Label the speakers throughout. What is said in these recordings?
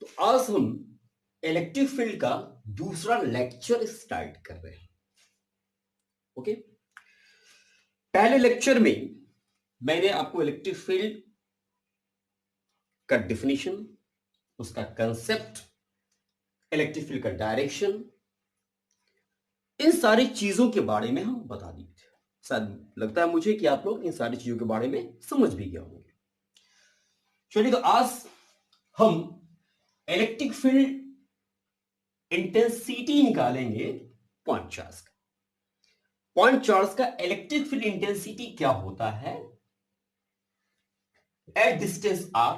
Speaker 1: तो आज हम इलेक्ट्रिक फील्ड का दूसरा लेक्चर स्टार्ट कर रहे हैं। ओके, पहले लेक्चर में मैंने आपको इलेक्ट्रिक फील्ड का डेफिनेशन, उसका कंसेप्ट, इलेक्ट्रिक फील्ड का डायरेक्शन, इन सारी चीजों के बारे में हम बता दिए थे। शायद लगता है मुझे कि आप लोग इन सारी चीजों के बारे में समझ भी गए होंगे। चलिए, तो आज हम इलेक्ट्रिक फील्ड इंटेंसिटी निकालेंगे पॉइंट चार्ज का। पॉइंट चार्ज का इलेक्ट्रिक फील्ड इंटेंसिटी क्या होता है एट डिस्टेंस आर,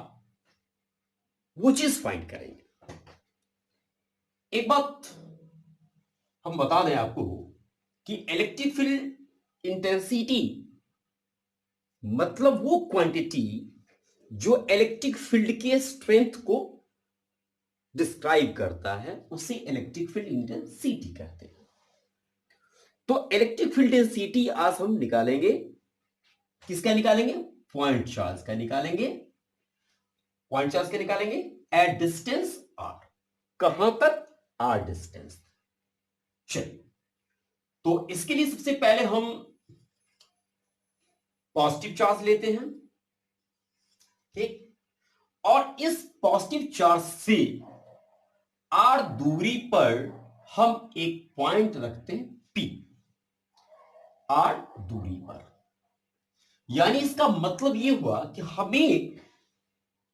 Speaker 1: वो चीज फाइंड करेंगे। एक बात हम बता दें आपको कि इलेक्ट्रिक फील्ड इंटेंसिटी मतलब वो क्वांटिटी जो इलेक्ट्रिक फील्ड के स्ट्रेंथ को डिस्क्राइब करता है, उसे इलेक्ट्रिक फील्ड इंटेंसिटी कहते हैं। तो इलेक्ट्रिक फील्ड इंटेंसिटी आज हम निकालेंगे, किसका निकालेंगे? पॉइंट चार्ज का निकालेंगे। पॉइंट चार्ज का निकालेंगे एट डिस्टेंस आर। कहां तक? R distance. चलिए, तो इसके लिए सबसे पहले हम पॉजिटिव चार्ज लेते हैं, ठीक। और इस पॉजिटिव चार्ज से आर दूरी पर हम एक पॉइंट रखते हैं पी, आर दूरी पर। यानी इसका मतलब यह हुआ कि हमें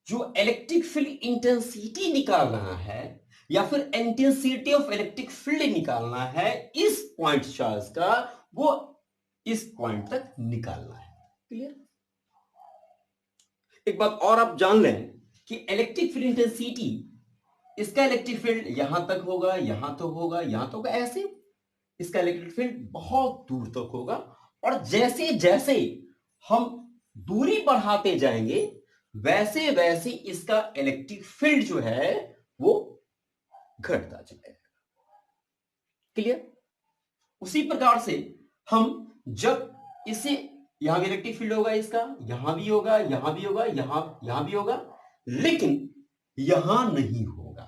Speaker 1: जो इलेक्ट्रिक फील्ड इंटेंसिटी निकालना है या फिर इंटेंसिटी ऑफ इलेक्ट्रिक फील्ड निकालना है इस पॉइंट चार्ज का, वो इस पॉइंट तक निकालना है। क्लियर? एक बात और आप जान लें कि इलेक्ट्रिक फील्ड इंटेंसिटी, इसका इलेक्ट्रिक फील्ड यहां तक होगा, यहां तक होगा, यहां तक होगा, ऐसे इसका इलेक्ट्रिक फील्ड बहुत दूर तक होगा। और जैसे जैसे हम दूरी बढ़ाते जाएंगे वैसे वैसे इसका इलेक्ट्रिक फील्ड जो है वो घटता जाएगा। क्लियर? उसी प्रकार से हम जब इसे, यहां भी इलेक्ट्रिक फील्ड होगा, इसका यहां भी होगा, यहां भी होगा, यहां भी होगा, लेकिन यहां नहीं होगा।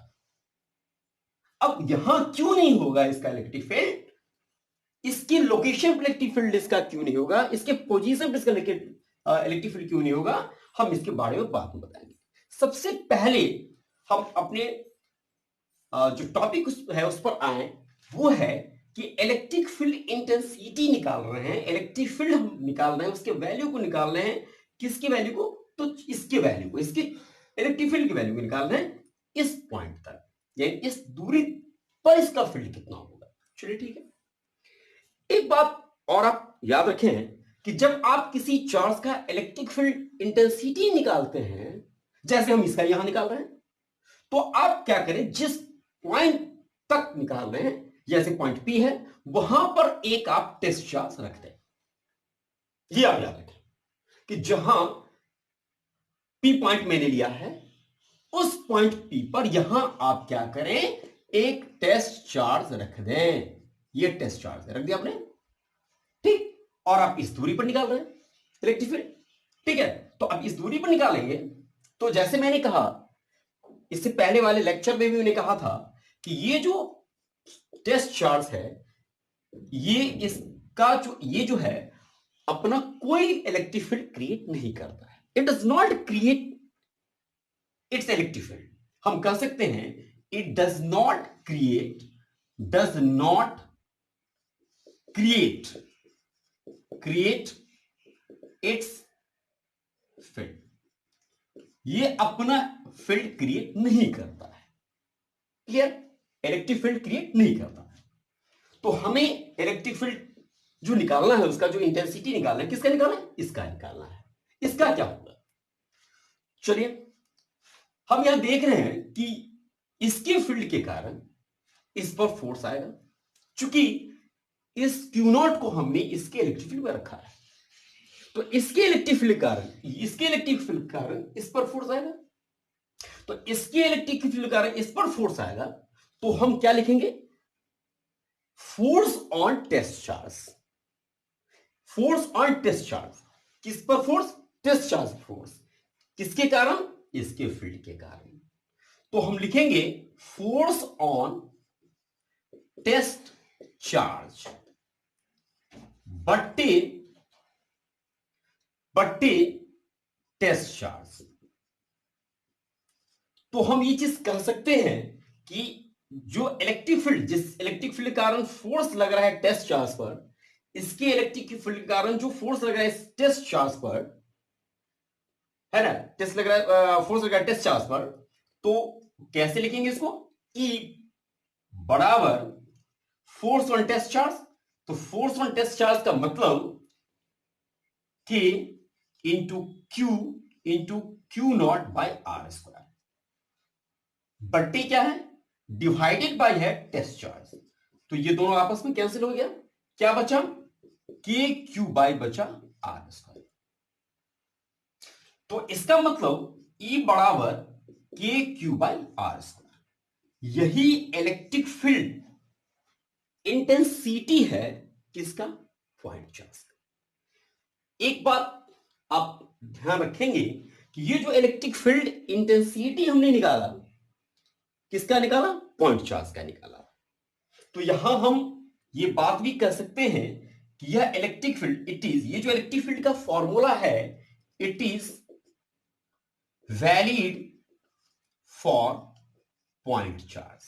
Speaker 1: अब यहां क्यों नहीं होगा इसका इलेक्ट्रिक फील्ड? इसकी लोकेशन पर इलेक्ट्रिक फील्ड इसका क्यों नहीं होगा? इसके पोजीशन पर इसका इलेक्ट्रिक फील्ड क्यों नहीं होगा? हम इसके बारे में बाद में बताएंगे। सबसे पहले हम अपने जो टॉपिक है उस पर आए, वो है कि इलेक्ट्रिक फील्ड इंटेंसिटी निकाल रहे हैं, इलेक्ट्रिक फील्ड हम निकाल रहे हैं, उसके वैल्यू को निकाल रहे हैं। किसकी वैल्यू को? तो इसके वैल्यू को, इसके इलेक्ट्रिक फील्ड की वैल्यू को निकाल रहे हैं इस पॉइंट तक, यानी इस दूरी पर इसका फील्ड कितना होगा। चलिए, ठीक है। एक बात और आप याद रखें कि जब आप किसी चार्ज का इलेक्ट्रिक फील्ड इंटेंसिटी निकालते हैं, जैसे हम इसका यहां निकाल रहे हैं, तो आप क्या करें, जिस पॉइंट तक निकाल रहे हैं, जैसे पॉइंट पी है, वहां पर एक आप टेस्ट चार्ज रख दें। ये आप याद रखें कि जहां पी पॉइंट मैंने लिया है, उस पॉइंट पी पर यहां आप क्या करें, एक टेस्ट चार्ज रख दें। ये टेस्ट चार्ज रख दिया आपने, ठीक। और आप इस दूरी पर निकाल रहे हैं इलेक्ट्रिक फील्ड, ठीक है। तो अब इस दूरी पर निकालेंगे, तो जैसे मैंने कहा, इससे पहले वाले लेक्चर में भी मैंने कहा था कि ये जो टेस्ट चार्ज है, ये इसका ये जो है अपना कोई इलेक्ट्रिक फील्ड क्रिएट नहीं करता है। It does not create it's electric field. हम कह सकते हैं it does not create it's field. ये अपना फील्ड क्रिएट नहीं करता है। क्लियर? इलेक्ट्रिक फील्ड क्रिएट नहीं करता है। तो हमें इलेक्ट्रिक फील्ड जो निकालना है, उसका जो इंटेंसिटी निकालना है, किसका निकालना है? इसका निकालना है। इसका क्या होगा? चलिए, हम यहां देख रहे हैं कि इसके फील्ड के कारण इस पर फोर्स आएगा, चूंकि इस Q0 को हमने इसके इलेक्ट्रिक फील्ड में रखा है, तो इसके इलेक्ट्रिक फील्ड के कारण इस पर फोर्स आएगा। तो इसके इलेक्ट्रिक फील्ड के कारण इस पर फोर्स आएगा, तो हम क्या लिखेंगे? Force on test charge. Force on test charge. किस पर फोर्स? Test charge force. किसके कारण? इसके फील्ड के कारण। तो हम लिखेंगे फोर्स ऑन टेस्ट चार्ज बट्टे टेस्ट चार्ज। तो हम ये चीज कह सकते हैं कि जो इलेक्ट्रिक फील्ड, जिस इलेक्ट्रिक फील्ड के कारण फोर्स लग रहा है टेस्ट चार्ज पर, इसके इलेक्ट्रिक फील्ड के कारण जो फोर्स लग रहा है टेस्ट चार्ज पर, है ना, टेस्ट लग रहा है, फोर्स लग रहा है टेस्ट चार्ज पर, तो कैसे लिखेंगे इसको? E बराबर फोर्स ऑन टेस्ट चार्ज। तो फोर्स ऑन टेस्ट चार्ज का मतलब K into q not by are square, बट्टी क्या है? डिवाइडेड बाय है टेस्ट चार्ज। तो ये दोनों आपस में कैंसिल हो गया, क्या बचा? के क्यू बाई बचा आर स्क्वायर। तो इसका मतलब E बराबर के क्यू बाई आर स्क्वायर। यही इलेक्ट्रिक फील्ड इंटेंसिटी है किसका? पॉइंट चार्ज का। एक बात आप ध्यान रखेंगे कि ये जो इलेक्ट्रिक फील्ड इंटेंसिटी हमने निकाला, किसका निकाला? पॉइंट चार्ज का निकाला। तो यहां हम ये बात भी कह सकते हैं कि यह इलेक्ट्रिक फील्ड, इट इज, ये जो इलेक्ट्रिक फील्ड का फॉर्मूला है, it is valid for point charge.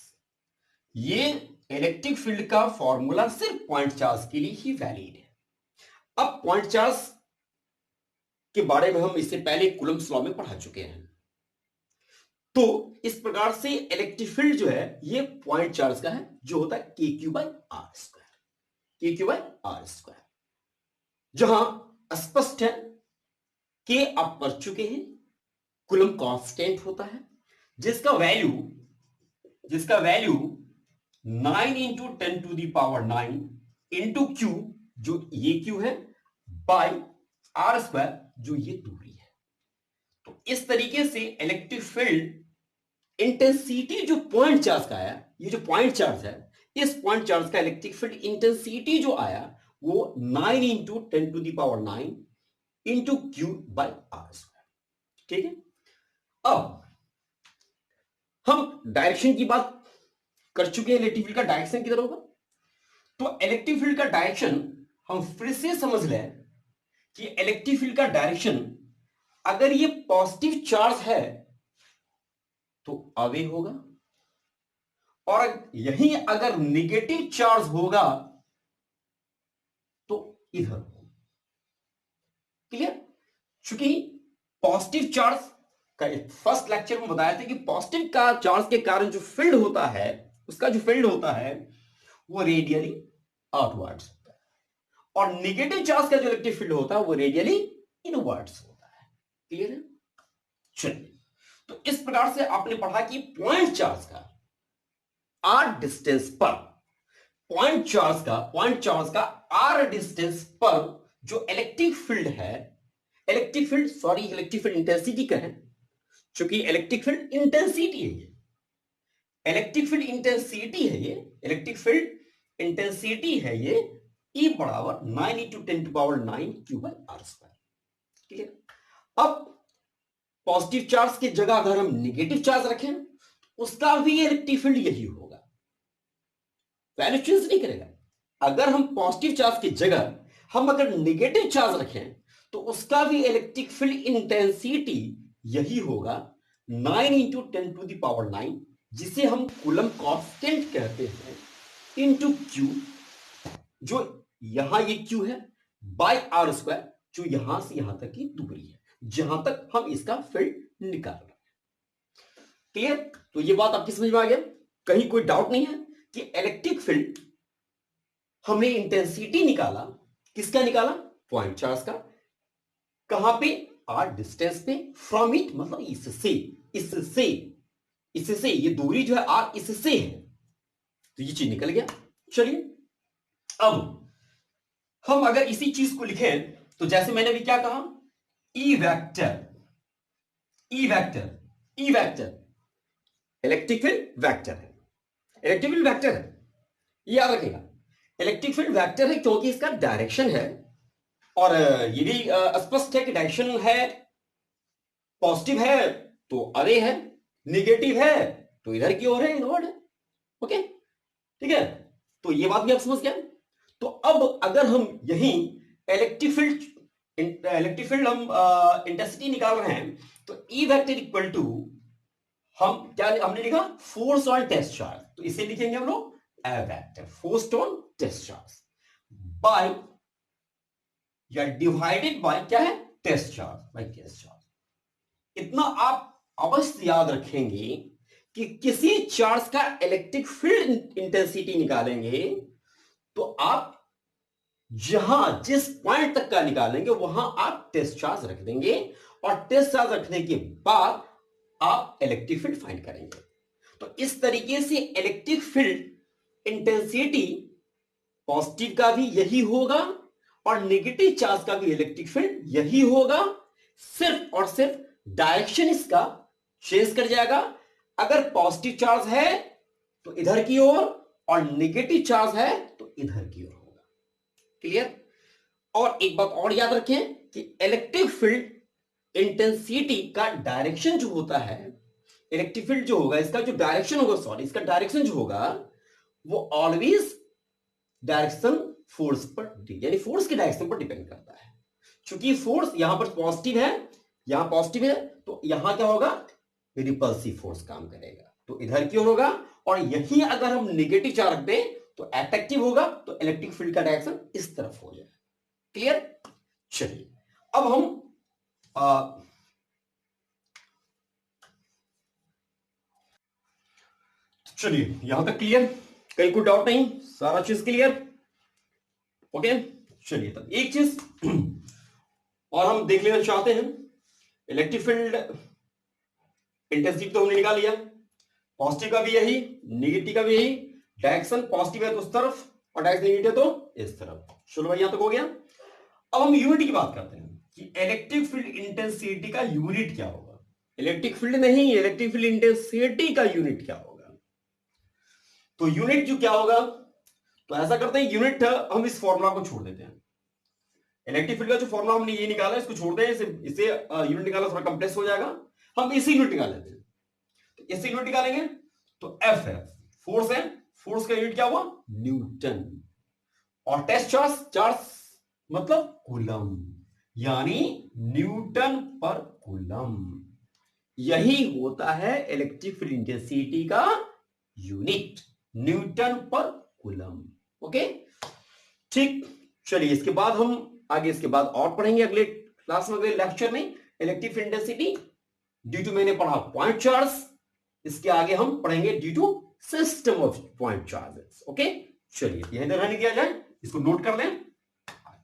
Speaker 1: ये इलेक्ट्रिक फील्ड का फॉर्मूला सिर्फ पॉइंट चार्ज के लिए ही वैलिड है। अब पॉइंट चार्ज के बारे में हम इससे पहले कूलम्ब्स लॉ में पढ़ा चुके हैं। तो इस प्रकार से इलेक्ट्रिक फील्ड जो है ये पॉइंट चार्ज का है, जो होता है के क्यू बाई आर स्क्वायर, के क्यू बाई आर स्क्वायर। जहां स्पष्ट है के आप पढ़ चुके हैं, कूलम्ब कांस्टेंट होता है जिसका value 9 into 10 to the power 9 into Q, जो ये क्यू है, बाई आर स्क्वायर, जो ये दूरी है। तो इस तरीके से इलेक्ट्रिक फील्ड इंटेंसिटी जो पॉइंट चार्ज का आया, ये जो पॉइंट चार्ज है, इस पॉइंट चार्ज का इलेक्ट्रिक फील्ड इंटेंसिटी जो आया वो 9 into 10 to the power 9 into Q by are square. ठीक है, अब हम डायरेक्शन की बात कर चुके हैं, इलेक्ट्रिक फील्ड का डायरेक्शन किधर होगा। तो इलेक्ट्रिक फील्ड का डायरेक्शन हम फिर से समझ लें कि इलेक्ट्रिक फील्ड का डायरेक्शन, अगर ये पॉजिटिव चार्ज है तो अवे होगा, और यही अगर नेगेटिव चार्ज होगा तो इधर होगा। क्लियर? चूंकि पॉजिटिव चार्ज का फर्स्ट लेक्चर में बताया था कि पॉजिटिव का चार्ज के कारण जो फील्ड होता है, उसका जो फील्ड होता है वो रेडियली आउटवर्ड्स होता है, और नेगेटिव चार्ज का जो इलेक्ट्रिक फील्ड होता है वो रेडियली इनवर्ड्स होता है। क्लियर है? चलिए, तो इस प्रकार से आपने पढ़ा कि पॉइंट चार्ज का आर डिस्टेंस पर, पॉइंट चार्ज का आर डिस्टेंस पर जो इलेक्ट्रिक फील्ड है, इलेक्ट्रिक फील्ड इंटेंसिटी का है, चूंकि इलेक्ट्रिक फील्ड इंटेंसिटी है, ये इलेक्ट्रिक फील्ड इंटेंसिटी है, ये इलेक्ट्रिक फील्ड इंटेंसिटी है, ये E बराबर 9 into 10 to power 9 Q by are square. ठीक है, अब पॉजिटिव चार्ज की जगह अगर हम नेगेटिव चार्ज रखें, उसका भी इलेक्ट्रिक फील्ड यही होगा, वैल्यू चेंज नहीं करेगा। अगर हम पॉजिटिव चार्ज की जगह हम अगर नेगेटिव चार्ज रखें तो उसका भी इलेक्ट्रिक फील्ड इंटेंसिटी यही होगा, 9 इंटू 10 टू दी पावर 9, जिसे हम कूलम्ब कांस्टेंट कहते हैं, इंटू क्यू, जो यहां ये क्यू है, बाय आर स्क्वायर, जो यहां से यहां तक की दूरी है, जहां तक हम इसका फील्ड निकाल रहे हैं। क्लियर? तो ये बात आपकी समझ में आ गया, कहीं कोई डाउट नहीं है कि इलेक्ट्रिक फील्ड हमने इंटेंसिटी निकाला, किसका निकाला? पॉइंट चार्ज का। कहां पे? आर डिस्टेंस पे, फ्रॉम इट मतलब इससे ये दूरी जो है आर इससे है, तो ये चीज निकल गया। चलिए, अब हम अगर इसी चीज को लिखें तो जैसे मैंने अभी क्या कहा, E vector electric field vector है, इलेक्ट्रिक फील्ड वेक्टर है, याद रखिएगा, इलेक्ट्रिक फील्ड वेक्टर है क्योंकि इसका डायरेक्शन है, और ये भी स्पष्ट है कि डायरेक्शन है, पॉजिटिव है तो अरे है, निगेटिव है तो इधर की ओर है, इनवर्ड है। ओके, ठीक है, तो ये बात भी आप समझ गए। तो अब अगर हम यहीं इलेक्ट्रिक फील्ड हम इंटेंसिटी निकाल रहे हैं, तो ई वेक्टर इक्वल टू, हम क्या हमने लिखा, फोर्स ऑन टेस्ट चार्ज, तो इसे लिखेंगे हम लोग a vector force on test charge by, या डिवाइडेड बाय क्या है, test charge by test charge. इतना आप अवश्य याद रखेंगे कि किसी चार्ज का इलेक्ट्रिक फील्ड इंटेंसिटी निकालेंगे तो आप जहां जिस पॉइंट तक का निकालेंगे वहां आप टेस्ट चार्ज रख देंगे, और टेस्ट चार्ज रखने के बाद आप इलेक्ट्रिक फील्ड फाइंड करेंगे। तो इस तरीके से इलेक्ट्रिक फील्ड इंटेंसिटी पॉजिटिव का भी यही होगा और नेगेटिव चार्ज का भी इलेक्ट्रिक फील्ड यही होगा, सिर्फ और सिर्फ डायरेक्शन इसका चेंज कर जाएगा। अगर पॉजिटिव चार्ज है तो इधर की ओर, और नेगेटिव चार्ज है तो इधर की ओर होगा। क्लियर? और एक बात और याद रखें कि इलेक्ट्रिक फील्ड इंटेंसिटी का डायरेक्शन जो होता है, इलेक्ट्रिक फील्ड जो होगा इसका जो डायरेक्शन होगा, सॉरी इसका डायरेक्शन जो होगा वो ऑलवेज डायरेक्शन फोर्स पर, यानी फोर्स की डायरेक्शन पर डिपेंड करता है। क्योंकि फोर्स यहां पर पॉजिटिव है, यहां पॉजिटिव है, तो यहां क्या होगा, रिपल्सिव फोर्स काम करेगा, तो इधर की ओर होगा। और यही अगर हम नेगेटिव चार्ज रख दें तो अट्रैक्टिव होगा, तो इलेक्ट्रिक फील्ड का डायरेक्शन इस तरफ हो जाए। क्लियर? चलिए अब हम चलिए यहां तक क्लियर, कहीं कोई डाउट नहीं, सारा चीज क्लियर। ओके, चलिए तब एक चीज और हम देख लेना चाहते हैं, इलेक्ट्रिक फील्ड इंटेंसिटी तो हमने निकाल लिया, पॉजिटिव का भी यही, नेगेटिव का भी यही, डायरेक्शन पॉजिटिव है तो उस तरफ और डायरेक्शन नेगेटिव है तो इस तरफ। चलो भाई यहां तक हो गया। अब हम यूनिट की बात करते हैं कि इलेक्ट्रिक फील्ड इंटेंसिटी का यूनिट क्या होगा। इलेक्ट्रिक फील्ड नहीं, इलेक्ट्रिक फील्ड इंटेंसिटी का यूनिट क्या होगा। तो यूनिट जो क्या होगा, तो ऐसा करते हैं, यूनिट हम इस फॉर्मूला को छोड़ देते हैं। इलेक्ट्रिक फील्ड का जो फॉर्मूला हमने ये निकाला इसको छोड़ दें, इसे यूनिट निकालना थोड़ा कॉम्प्लेक्स हो जाएगा, हम इसी यूनिट निकाल लेते हैं। तो इसी यूनिट निकालेंगे तो एफ है, फोर्स है, फोर्स का यूनिट क्या हुआ, न्यूटन, और टेस्ट चार्ज, चार्ज मतलब कूलम, यानी न्यूटन पर कूलम। यही होता है इलेक्ट्रिक फील्ड इंटेंसिटी का यूनिट, न्यूटन पर कूलम। ओके, ठीक। चलिए इसके बाद हम आगे इसके बाद और पढ़ेंगे अगले क्लास में, अगले लेक्चर में, electric field intensity due to, मैंने पढ़ा पॉइंट चार्ज, इसके आगे हम पढ़ेंगे due to system of point charges. Okay, चलिए यहीं तक रहने दिया जाए, इसको नोट कर लें।